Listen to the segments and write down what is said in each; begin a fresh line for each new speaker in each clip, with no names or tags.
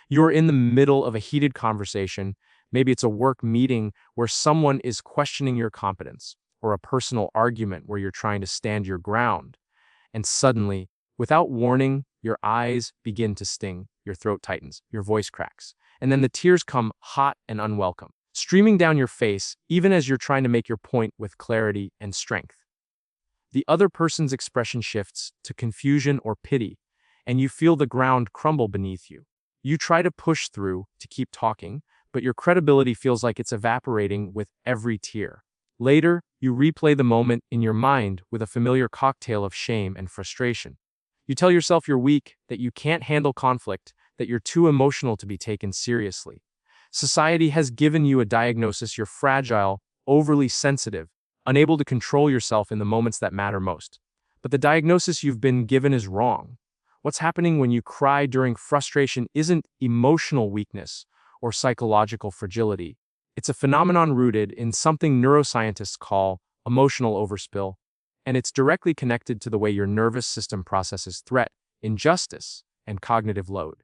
You're in the middle of a heated conversation. Maybe it's a work meeting where someone is questioning your competence, or a personal argument where you're trying to stand your ground. And suddenly, without warning, your eyes begin to sting, your throat tightens, your voice cracks, and then the tears come hot and unwelcome, streaming down your face, even as you're trying to make your point with clarity and strength. The other person's expression shifts to confusion or pity, and you feel the ground crumble beneath you. You try to push through to keep talking, but your credibility feels like it's evaporating with every tear. Later, you replay the moment in your mind with a familiar cocktail of shame and frustration. You tell yourself you're weak, that you can't handle conflict, that you're too emotional to be taken seriously. Society has given you a diagnosis: you're fragile, overly sensitive, unable to control yourself in the moments that matter most. But the diagnosis you've been given is wrong. What's happening when you cry during frustration isn't emotional weakness or psychological fragility. It's a phenomenon rooted in something neuroscientists call emotional overspill, and it's directly connected to the way your nervous system processes threat, injustice, and cognitive load.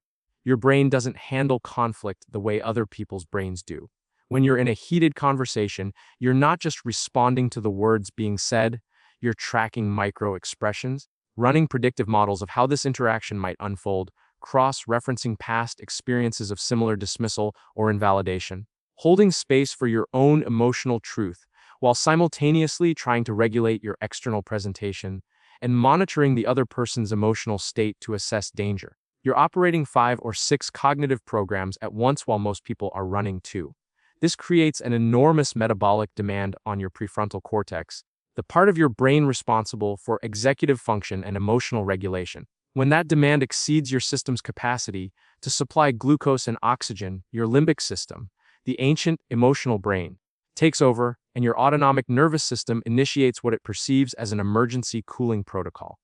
Your brain doesn't handle conflict the way other people's brains do. When you're in a heated conversation, you're not just responding to the words being said, you're tracking micro-expressions, running predictive models of how this interaction might unfold, cross-referencing past experiences of similar dismissal or invalidation, holding space for your own emotional truth while simultaneously trying to regulate your external presentation and monitoring the other person's emotional state to assess danger. You're operating 5 or 6 cognitive programs at once while most people are running 2. This creates an enormous metabolic demand on your prefrontal cortex, the part of your brain responsible for executive function and emotional regulation. When that demand exceeds your system's capacity to supply glucose and oxygen, your limbic system, the ancient emotional brain, takes over, and your autonomic nervous system initiates what it perceives as an emergency cooling protocol.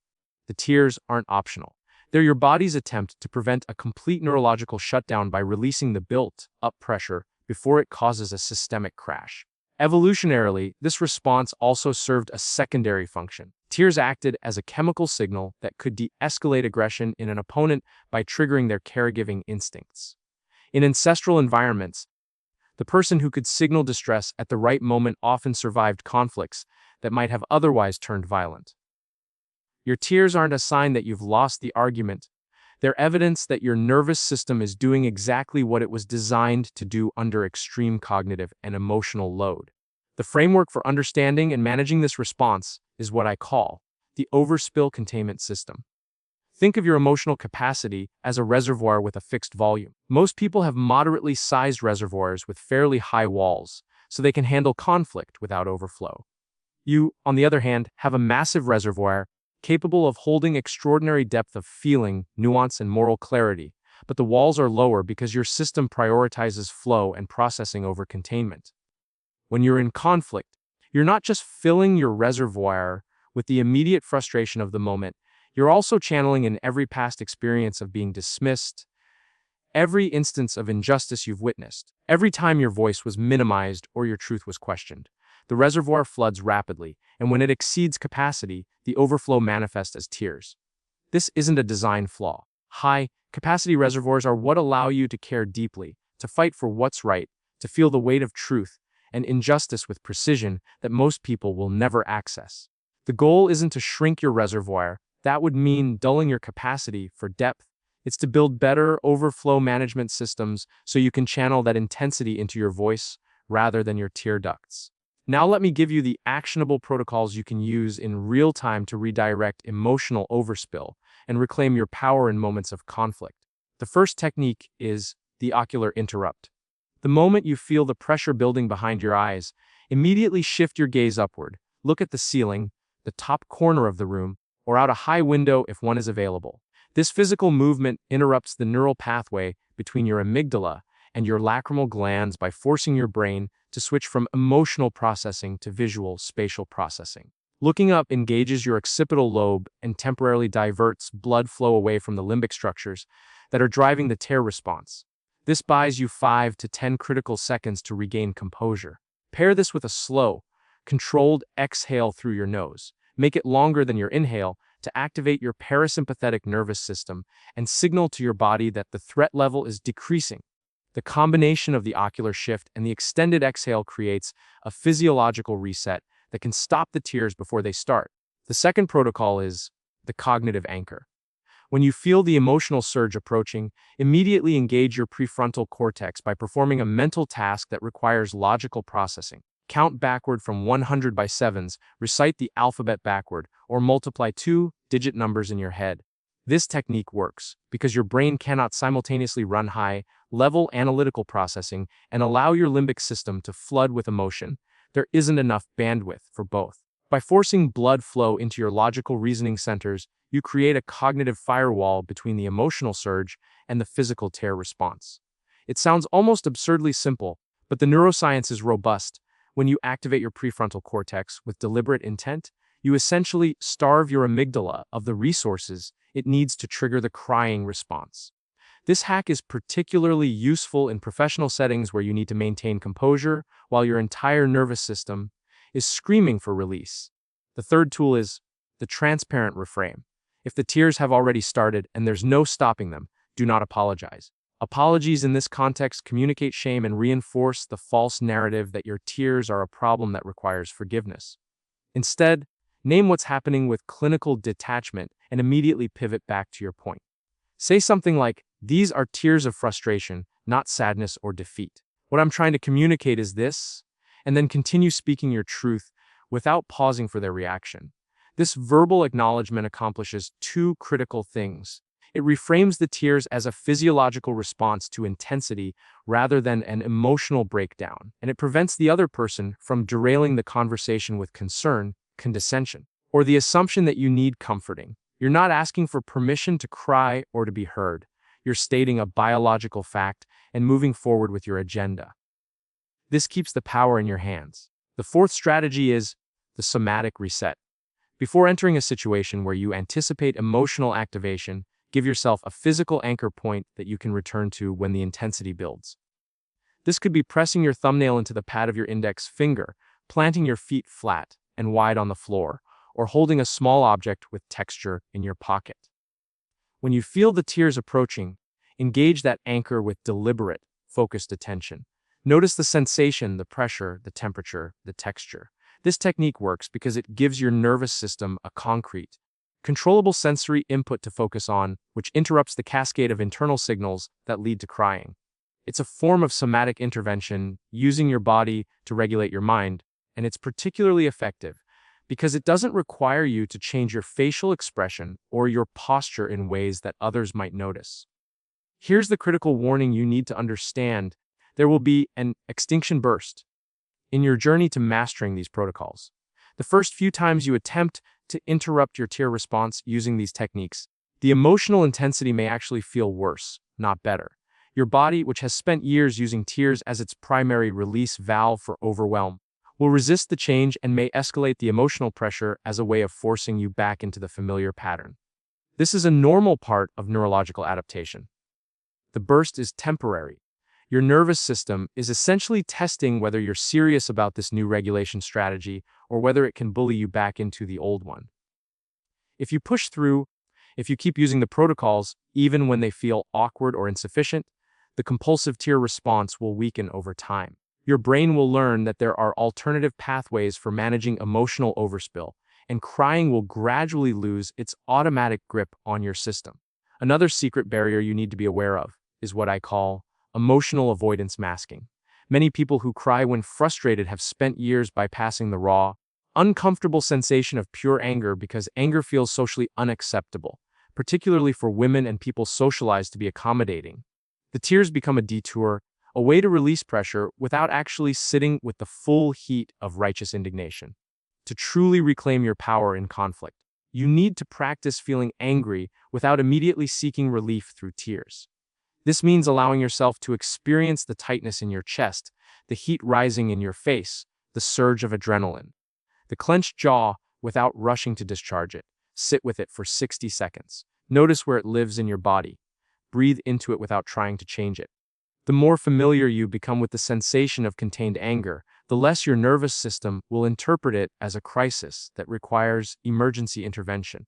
The tears aren't optional. They're your body's attempt to prevent a complete neurological shutdown by releasing the built-up pressure before it causes a systemic crash. Evolutionarily, this response also served a secondary function. Tears acted as a chemical signal that could de-escalate aggression in an opponent by triggering their caregiving instincts. In ancestral environments, the person who could signal distress at the right moment often survived conflicts that might have otherwise turned violent. Your tears aren't a sign that you've lost the argument. They're evidence that your nervous system is doing exactly what it was designed to do under extreme cognitive and emotional load. The framework for understanding and managing this response is what I call the overspill containment system. Think of your emotional capacity as a reservoir with a fixed volume. Most people have moderately sized reservoirs with fairly high walls, so they can handle conflict without overflow. You, on the other hand, have a massive reservoir capable of holding extraordinary depth of feeling, nuance, and moral clarity, but the walls are lower because your system prioritizes flow and processing over containment. When you're in conflict, you're not just filling your reservoir with the immediate frustration of the moment, you're also channeling in every past experience of being dismissed, every instance of injustice you've witnessed, every time your voice was minimized or your truth was questioned. The reservoir floods rapidly, and when it exceeds capacity, the overflow manifests as tears. This isn't a design flaw. High-capacity reservoirs are what allow you to care deeply, to fight for what's right, to feel the weight of truth and injustice with precision that most people will never access. The goal isn't to shrink your reservoir. That would mean dulling your capacity for depth. It's to build better overflow management systems so you can channel that intensity into your voice rather than your tear ducts. Now let me give you the actionable protocols you can use in real time to redirect emotional overspill and reclaim your power in moments of conflict. The first technique is the ocular interrupt. The moment you feel the pressure building behind your eyes, immediately shift your gaze upward. Look at the ceiling, the top corner of the room, or out a high window if one is available. This physical movement interrupts the neural pathway between your amygdala and your lacrimal glands by forcing your brain to switch from emotional processing to visual spatial processing. Looking up engages your occipital lobe and temporarily diverts blood flow away from the limbic structures that are driving the tear response. This buys you 5 to 10 critical seconds to regain composure. Pair this with a slow, controlled exhale through your nose. Make it longer than your inhale, to activate your parasympathetic nervous system and signal to your body that the threat level is decreasing. The combination of the ocular shift and the extended exhale creates a physiological reset that can stop the tears before they start. The second protocol is the cognitive anchor. When you feel the emotional surge approaching, immediately engage your prefrontal cortex by performing a mental task that requires logical processing. Count backward from 100 by sevens, recite the alphabet backward, or multiply two-digit numbers in your head. This technique works because your brain cannot simultaneously run high-level analytical processing and allow your limbic system to flood with emotion. There isn't enough bandwidth for both. By forcing blood flow into your logical reasoning centers, you create a cognitive firewall between the emotional surge and the physical tear response. It sounds almost absurdly simple, but the neuroscience is robust. When you activate your prefrontal cortex with deliberate intent, you essentially starve your amygdala of the resources it needs to trigger the crying response. This hack is particularly useful in professional settings where you need to maintain composure while your entire nervous system is screaming for release. The third tool is the transparent reframe. If the tears have already started and there's no stopping them, do not apologize. Apologies in this context communicate shame and reinforce the false narrative that your tears are a problem that requires forgiveness. Instead, name what's happening with clinical detachment and immediately pivot back to your point. Say something like, "These are tears of frustration, not sadness or defeat. What I'm trying to communicate is this," and then continue speaking your truth without pausing for their reaction. This verbal acknowledgement accomplishes two critical things. It reframes the tears as a physiological response to intensity rather than an emotional breakdown, and it prevents the other person from derailing the conversation with concern, condescension, or the assumption that you need comforting. You're not asking for permission to cry or to be heard. You're stating a biological fact and moving forward with your agenda. This keeps the power in your hands. The fourth strategy is the somatic reset. Before entering a situation where you anticipate emotional activation, give yourself a physical anchor point that you can return to when the intensity builds. This could be pressing your thumbnail into the pad of your index finger, planting your feet flat and wide on the floor, or holding a small object with texture in your pocket. When you feel the tears approaching, engage that anchor with deliberate, focused attention. Notice the sensation, the pressure, the temperature, the texture. This technique works because it gives your nervous system a concrete, controllable sensory input to focus on, which interrupts the cascade of internal signals that lead to crying. It's a form of somatic intervention, using your body to regulate your mind, and it's particularly effective because it doesn't require you to change your facial expression or your posture in ways that others might notice. Here's the critical warning you need to understand. There will be an extinction burst in your journey to mastering these protocols. The first few times you attempt to interrupt your tear response using these techniques, the emotional intensity may actually feel worse, not better. Your body, which has spent years using tears as its primary release valve for overwhelm, will resist the change and may escalate the emotional pressure as a way of forcing you back into the familiar pattern. This is a normal part of neurological adaptation. The burst is temporary. Your nervous system is essentially testing whether you're serious about this new regulation strategy or whether it can bully you back into the old one. If you push through, if you keep using the protocols, even when they feel awkward or insufficient, the compulsive tear response will weaken over time. Your brain will learn that there are alternative pathways for managing emotional overspill, and crying will gradually lose its automatic grip on your system. Another secret barrier you need to be aware of is what I call emotional avoidance masking. Many people who cry when frustrated have spent years bypassing the raw, uncomfortable sensation of pure anger because anger feels socially unacceptable, particularly for women and people socialized to be accommodating. The tears become a detour, a way to release pressure without actually sitting with the full heat of righteous indignation. To truly reclaim your power in conflict, you need to practice feeling angry without immediately seeking relief through tears. This means allowing yourself to experience the tightness in your chest, the heat rising in your face, the surge of adrenaline, the clenched jaw without rushing to discharge it. Sit with it for 60 seconds. Notice where it lives in your body. Breathe into it without trying to change it. The more familiar you become with the sensation of contained anger, the less your nervous system will interpret it as a crisis that requires emergency intervention.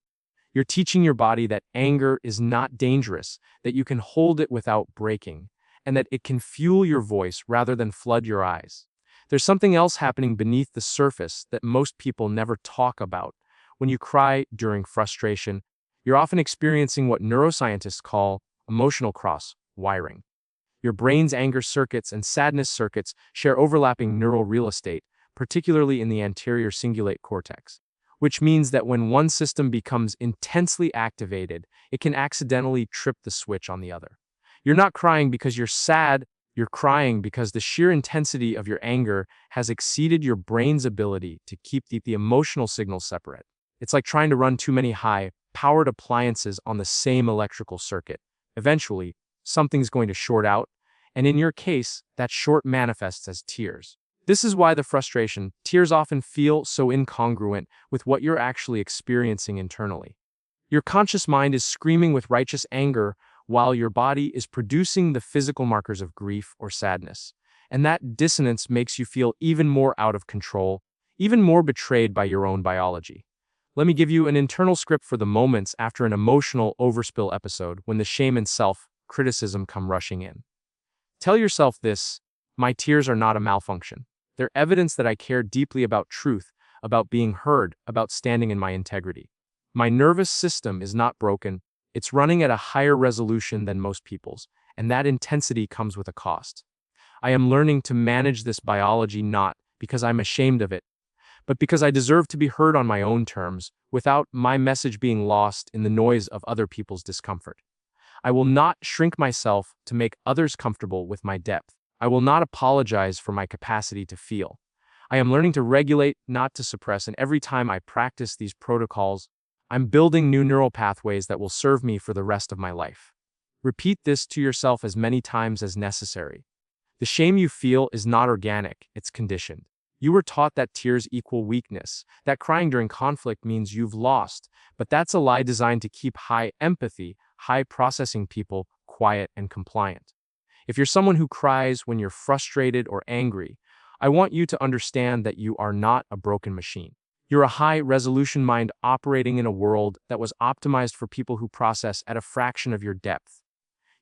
You're teaching your body that anger is not dangerous, that you can hold it without breaking, and that it can fuel your voice rather than flood your eyes. There's something else happening beneath the surface that most people never talk about. When you cry during frustration, you're often experiencing what neuroscientists call emotional cross-wiring. Your brain's anger circuits and sadness circuits share overlapping neural real estate, particularly in the anterior cingulate cortex, which means that when one system becomes intensely activated, it can accidentally trip the switch on the other. You're not crying because you're sad, you're crying because the sheer intensity of your anger has exceeded your brain's ability to keep the emotional signals separate. It's like trying to run too many high-powered appliances on the same electrical circuit. Eventually, something's going to short out, and in your case, that short manifests as tears. This is why the frustration, tears often feel so incongruent with what you're actually experiencing internally. Your conscious mind is screaming with righteous anger while your body is producing the physical markers of grief or sadness. And that dissonance makes you feel even more out of control, even more betrayed by your own biology. Let me give you an internal script for the moments after an emotional overspill episode when the shame and self-criticism come rushing in. Tell yourself this: my tears are not a malfunction. They're evidence that I care deeply about truth, about being heard, about standing in my integrity. My nervous system is not broken. It's running at a higher resolution than most people's, and that intensity comes with a cost. I am learning to manage this biology not because I'm ashamed of it, but because I deserve to be heard on my own terms, without my message being lost in the noise of other people's discomfort. I will not shrink myself to make others comfortable with my depth. I will not apologize for my capacity to feel. I am learning to regulate, not to suppress, and every time I practice these protocols, I'm building new neural pathways that will serve me for the rest of my life. Repeat this to yourself as many times as necessary. The shame you feel is not organic, it's conditioned. You were taught that tears equal weakness, that crying during conflict means you've lost, but that's a lie designed to keep high empathy, high processing people quiet and compliant. If you're someone who cries when you're frustrated or angry, I want you to understand that you are not a broken machine. You're a high-resolution mind operating in a world that was optimized for people who process at a fraction of your depth.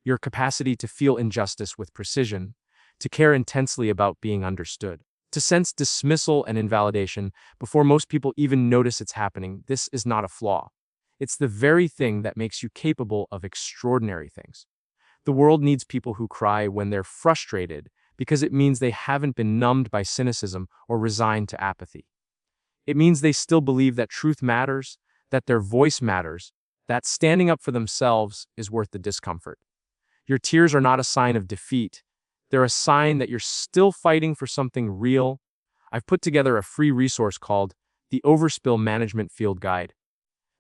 Your capacity to feel injustice with precision, to care intensely about being understood, to sense dismissal and invalidation before most people even notice it's happening, this is not a flaw. It's the very thing that makes you capable of extraordinary things. The world needs people who cry when they're frustrated because it means they haven't been numbed by cynicism or resigned to apathy. It means they still believe that truth matters, that their voice matters, that standing up for themselves is worth the discomfort. Your tears are not a sign of defeat. They're a sign that you're still fighting for something real. I've put together a free resource called the Overspill Management Field Guide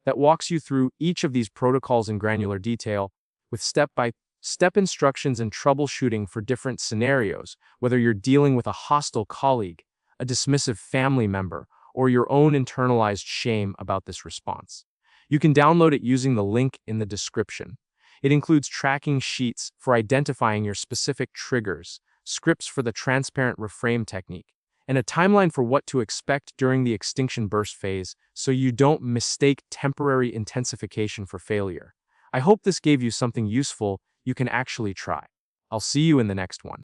that walks you through each of these protocols in granular detail with step-by-step instructions and troubleshooting for different scenarios, whether you're dealing with a hostile colleague, a dismissive family member, or your own internalized shame about this response. You can download it using the link in the description. It includes tracking sheets for identifying your specific triggers, scripts for the transparent reframe technique, and a timeline for what to expect during the Extinction Burst phase so you don't mistake temporary intensification for failure. I hope this gave you something useful you can actually try. I'll see you in the next one.